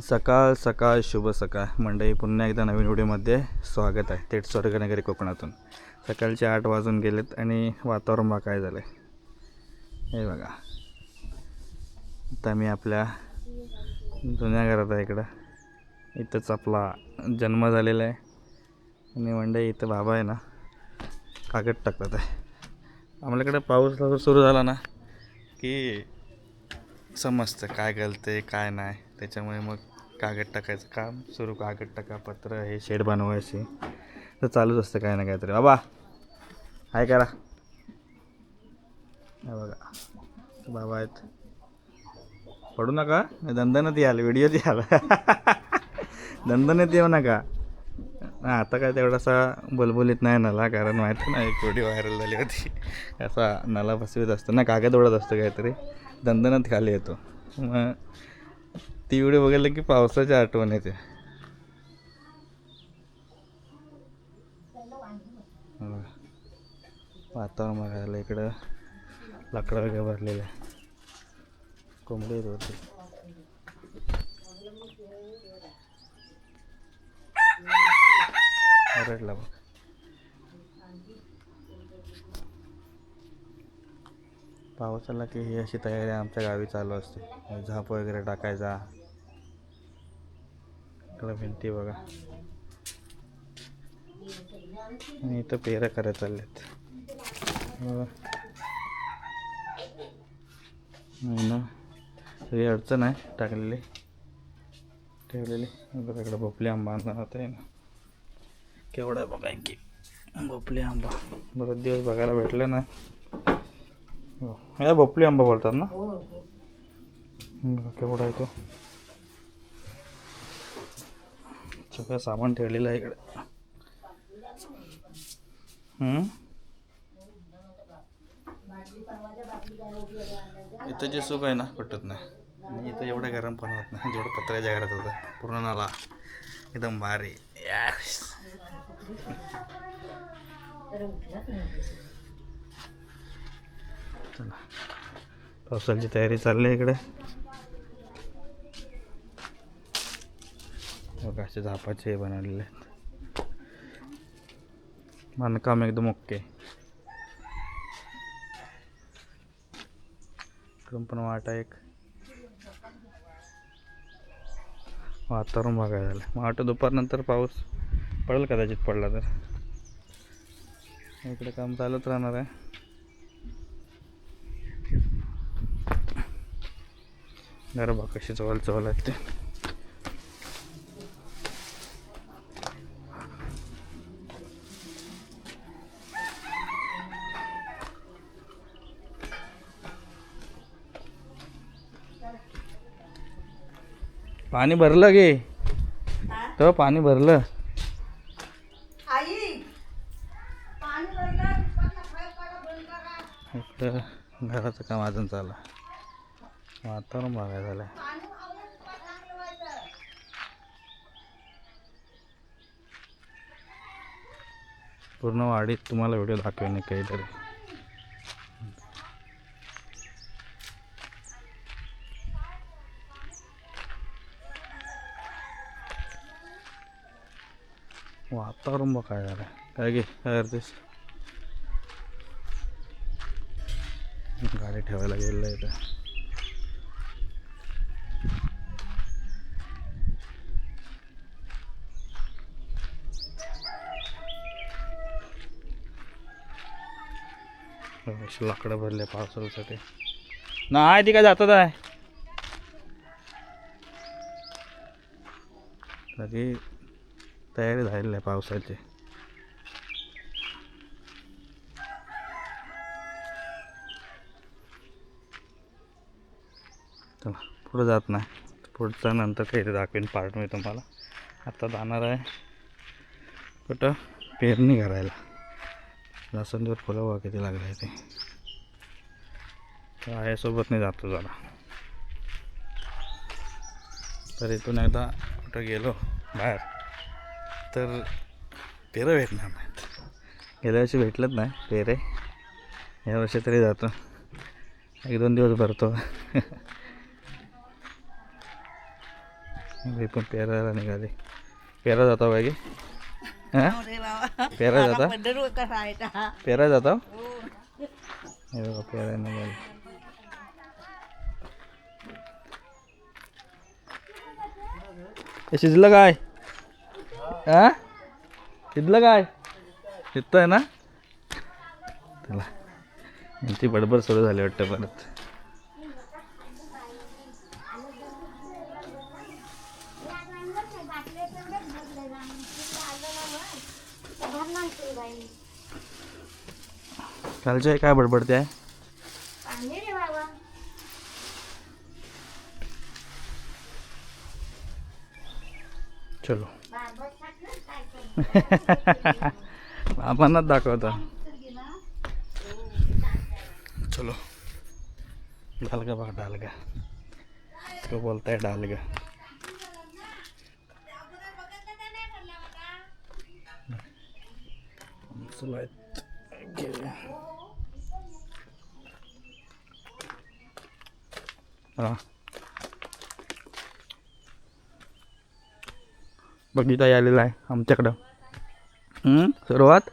सकाळ सकाळ शुभ सकाळ मंडळी, पुन्हा एकदा नवीन व्हिडिओमध्ये स्वागत आहे. थेट स्वर्गनगरी कोकणातून सकाळचे 8 वाजून गेलेत आणि वातावरण बघा काय झालं आहे हे बघा. आता मी आपल्या जुन्या घरात आहे. इथंच आपला जन्म झालेला आहे आणि मंडळी इथं बाबा आहे ना कागद टाकतात आहे. आपल्याकडे पाऊस सुरू झाला ना की समजतं काय गलते काय नाही, त्याच्यामुळे मग कागद टाकायचं काम सुरू. कागद टाका, पत्र, हे शेड बनवायचे तर चालूच असतं काय ना काहीतरी. बाबा हाय करा. हे बघा बाबा आहेत, पडू नका. दंदनत याल, व्हिडिओत याल. दंदनत येऊ नका. आता काय तेवढासा बुलबुलीत नाही नला, कारण माहिती ना एक व्हिडिओ व्हायरल झाली होती. असा नला बसवीत असतो ना, कागद ओढत असतो काहीतरी, दंदनत खाली येतो. मग ती व्हिडिओ बघितलं की पावसाची आठवण येते. वातावरण बघायला इकडं लाकडं वगैरे भरलेलं आहे. कोंबडी होती ओरडला बघ. पाऊस आला की ही अशी तयारी आमच्या गावी चालू असते. झाप वगैरे टाकायचा. इकडं भिंती बघा आणि इथं पेरं करायला चाललेत ना. सगळी अडचण आहे टाकलेली ठेवलेली. बघा इकडं भोपली आंबा आणला होता आहे ना, केवढा आहे बघा की भोपली आंबा. बरेच दिवस बघायला भेटले ना. या भोपली आंबा बोलतात ना. केवढा आहे तो. सगळं सामान ठेवलेलं आहे इकडे. इथं जे सुख आहे ना पटत नाही. आणि इथं एवढं गरम पण होत नाही जेवढं पत्र्याच्या घरात होतं. पूर्ण नाला एकदम भारी. चला पावसाची तयारी चालली आहे इकडे. बघा असे झापाचे बनवलेले आहेत. बांधकाम एकदम ओके. इकडून पण वाटा एक. वातावरण बघायला झालं. मग वाटतं दुपारनंतर पाऊस पडेल, कदाचित पडला तर. इकडे काम चालत राहणार आहे. जरा बघ कशी चवल आहेत ते. पाणी भरलं गे तो, पाणी भरलं. इकडं घराचं काम अजून चालू आहे. वातावरण बघायला झालंय. पूर्ण वाडीत तुम्हाला व्हिडिओ दाखवेन काहीतरी. वातावरण बघ काय झालं. काय गे काय करतेस. गाडी ठेवायला गेलेलं आहे इथं. लाकडं भरले पावसाळ्यासाठी नाही. ती काय जातात आहे सगळी तयारी झालेली आहे पावसाची. चला पुढं जात नाही, पुढचा नंतर काही दाखवेन पार्ट मी तुम्हाला. आता जाणार आहे कुठं पेरणी करायला. लसणवर फुलं बघा किती लागले आहे ते. आयासोबत नाही जातो जरा. तर इथून एकदा कुठं गेलो बाहेर तर पेरं भेटणार नाहीत. गेल्या वर्षी भेटलंच नाही पेरे. या वर्षी तरी जातो, 1-2 दिवस भरतो. मी पण पेरायला निघाले. पेरा जाता बाई हां पेरा जाता पेरा जाता हे बघा पेरा निघाले. शिजलं काय हां शिजलं काय शिजतंय ना. चला यांची बडबड सुरू झाली वाटतं परत. कालच्या काय बडबडते आहे. चलो बाबांनाच दाखवता. चलो डालगा बघा डालगा तो बोलताय डालगा. हां बघिता आलेला आहे आमच्याकडं. सुरुवात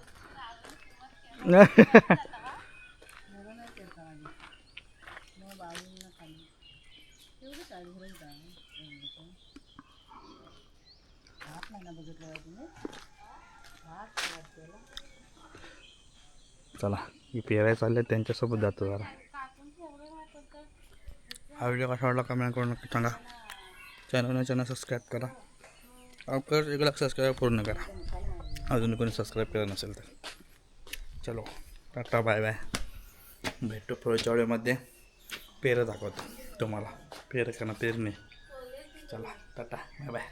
चला ही पेराय चालले त्यांच्यासोबत जातो जरा. हा व्हिडिओ कसा वाटला कमेंट करून नक्की सांगा. चॅनल सबस्क्राईब करा. अवकाश एक लाख सबस्क्राईब पूर्ण करा अजून कोणी सबस्क्राईब केलं नसेल तर. चलो टाटा बाय बाय. भेटतो पुढच्या व्हिडिओमध्ये. पेरं दाखवतो तुम्हाला पेरं करणं पेरणे. चला टाटा बाय बाय.